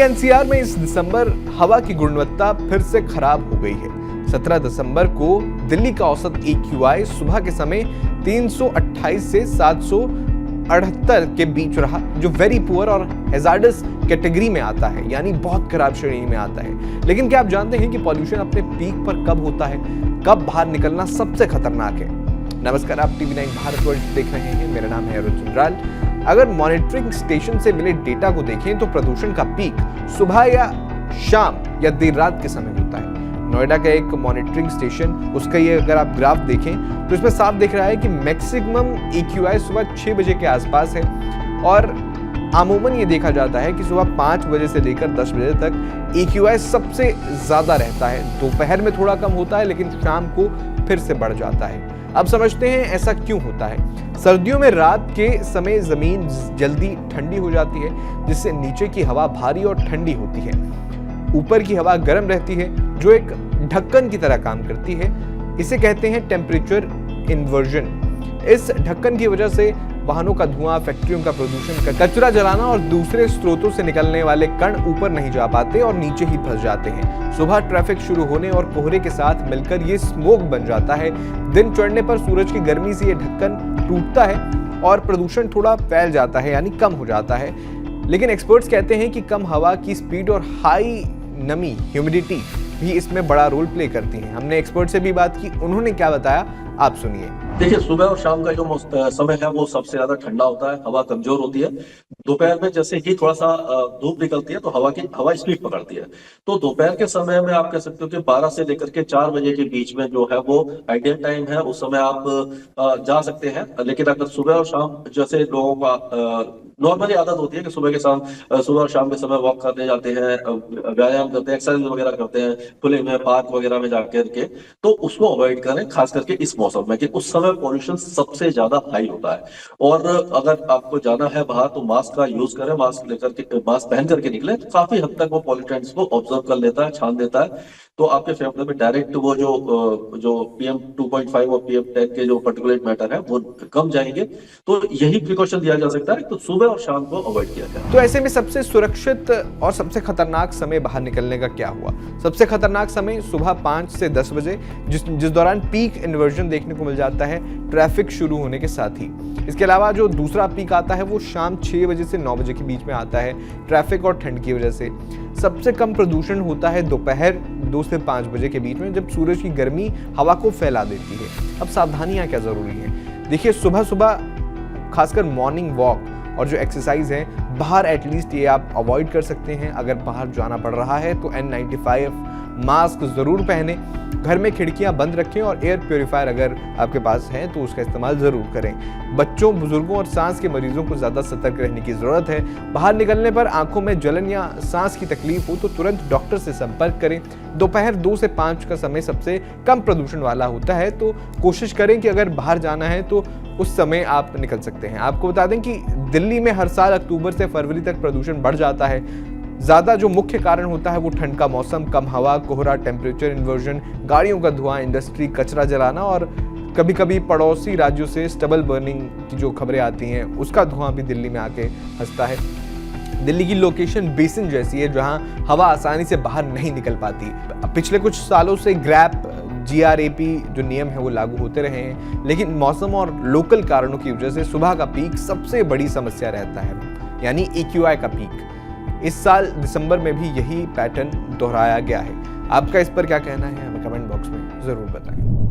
NCR में इस दिसंबर हवा की गुणवत्ता फिर से खराब हो गई है। 17 दिसंबर को दिल्ली का औसत AQI सुबह के समय 328 से 778 के बीच रहा, जो वेरी पुअर और हैजार्डस कैटेगरी में आता है, यानी बहुत खराब श्रेणी में आता है। लेकिन क्या आप जानते हैं कि पॉल्यूशन अपने पीक पर कब होता है, कब बाहर निकलना सबसे खतरनाक है? नमस्कार, आप TV9 भारतवर्ष देख रहे हैं। मेरा नाम है अरुण चंद्राल। अगर मॉनिटरिंग स्टेशन से मिले डेटा को देखें तो प्रदूषण का पीक सुबह या शाम या देर रात के समय होता है। नोएडा का एक मॉनिटरिंग स्टेशन, उसका ये अगर आप ग्राफ देखें तो इसमें साफ दिख रहा है कि मैक्सिमम AQI सुबह 6 बजे के आसपास है और अमूमन ये देखा जाता है कि सुबह 5 बजे से लेकर 10 बजे तक AQI सबसे ज्यादा रहता है। दोपहर में थोड़ा कम होता है लेकिन शाम को फिर से बढ़ जाता है। अब समझते हैं ऐसा क्यों होता है। सर्दियों में रात के समय जमीन जल्दी ठंडी हो जाती है, जिससे नीचे की हवा भारी और ठंडी होती है। ऊपर की हवा गर्म रहती है, जो एक ढक्कन की तरह काम करती है। इसे कहते हैं टेम्परेचर इन्वर्जन। इस ढक्कन की वजह से वाहनों का धुआं, फैक्ट्रियों का प्रदूषण, कचरा जलाना और दूसरे स्रोतों से निकलने वाले कण ऊपर नहीं जा पाते और नीचे ही फंस जाते हैं। सुबह ट्रैफिक शुरू होने और कोहरे के साथ मिलकर ये स्मोक बन जाता है। दिन चढ़ने पर सूरज की गर्मी से ये ढक्कन टूटता है और प्रदूषण थोड़ा फैल जाता है, यानी कम हो जाता है। लेकिन एक्सपर्ट्स कहते हैं कि कम हवा की स्पीड और हाई नमी, ह्यूमिडिटी भी इसमें बड़ा रोल प्ले करती हैं। हमने एक्सपर्ट से भी बात की, उन्होंने क्या बताया आप सुनिए। देखिए, सुबह और शाम का जो समय है वो सबसे ज्यादा ठंडा होता है, हवा कमजोर होती है। दोपहर में जैसे ही थोड़ा सा धूप निकलती है तो हवा स्पीड पकड़ती है। तो दोपहर के समय में आप कह सकते हो कि 12 से लेकर के 4 बजे के बीच में जो है वो आइडियल टाइम है, उस समय आप जा सकते हैं। लेकिन अगर सुबह और शाम जैसे लोगों का नॉर्मली आदत होती है कि सुबह और शाम के समय वॉक करने जाते हैं, व्यायाम करते हैं, एक्सरसाइज वगैरह करते हैं खुले में, पार्क वगैरह में जाकर के, तो उसको अवॉइड करें, खास करके इस मौसम में कि उस समय पॉल्यूशन सबसे ज्यादा हाई होता है। और अगर आपको जाना है बाहर तो मास्क का यूज करें, मास्क पहन करके निकले तो काफी हद तक वो पॉल्यूटेंट्स को ऑब्जर्व कर लेता है, छान देता है। तो आपके फेफड़े में डायरेक्ट वो जो PM 2.5 और PM 10 के जो पर्टिकुलेट मैटर है वो कम जाएंगे। तो यही प्रिकॉशन दिया जा सकता है, तो सुबह और शाम को अवॉइड किया जाए। तो ऐसे में सबसे सुरक्षित और सबसे खतरनाक समय बाहर निकलने का क्या हुआ? सबसे खतरनाक समय सुबह 5 से 10 बजे, जिस दौरान पीक इन्वर्जन देखने को मिल जाता है ट्रैफिक शुरू होने के साथ ही। इसके अलावा जो दूसरा पीक आता है वो शाम 6 बजे से 9 बजे के बीच में आता है, ट्रैफिक और ठंड की वजह से। सबसे कम प्रदूषण होता है दोपहर 2 से 5 बजे के बीच में, जब सूरज की गर्मी हवा को फैला देती है। अब सावधानियां क्या जरूरी हैं? देखिए, सुबह सुबह खासकर मॉर्निंग वॉक और जो एक्सरसाइज है बाहर, एटलीस्ट ये आप अवॉइड कर सकते हैं। अगर बाहर जाना पड़ रहा है तो N95 मास्क जरूर पहने, घर में खिड़कियां बंद रखें और एयर प्योरीफायर अगर आपके पास है तो उसका इस्तेमाल जरूर करें। बच्चों, बुजुर्गों और सांस के मरीजों को ज्यादा सतर्क रहने की जरूरत है। बाहर निकलने पर आंखों में जलन या सांस की तकलीफ हो तो तुरंत डॉक्टर से संपर्क करें। दोपहर 2 से 5 का समय सबसे कम प्रदूषण वाला होता है, तो कोशिश करें कि अगर बाहर जाना है तो उस समय आप निकल सकते हैं। आपको बता दें कि दिल्ली में हर साल अक्टूबर से फरवरी तक प्रदूषण बढ़ जाता है। ज्यादा जो मुख्य कारण होता है वो ठंड का मौसम, कम हवा, कोहरा, टेम्परेचर इन्वर्जन, गाड़ियों का धुआं, इंडस्ट्री, कचरा जलाना और कभी कभी पड़ोसी राज्यों से स्टबल बर्निंग की जो खबरें आती हैं उसका धुआं भी दिल्ली में आके हंसता है। दिल्ली की लोकेशन बेसिन जैसी है जहां हवा आसानी से बाहर नहीं निकल पाती। पिछले कुछ सालों से GRAP GRAP जो नियम है वो लागू होते रहे हैं, लेकिन मौसम और लोकल कारणों की वजह से सुबह का पीक सबसे बड़ी समस्या रहता है, यानी AQI का पीक। इस साल दिसंबर में भी यही पैटर्न दोहराया गया है। आपका इस पर क्या कहना है, हमें कमेंट बॉक्स में जरूर बताएं।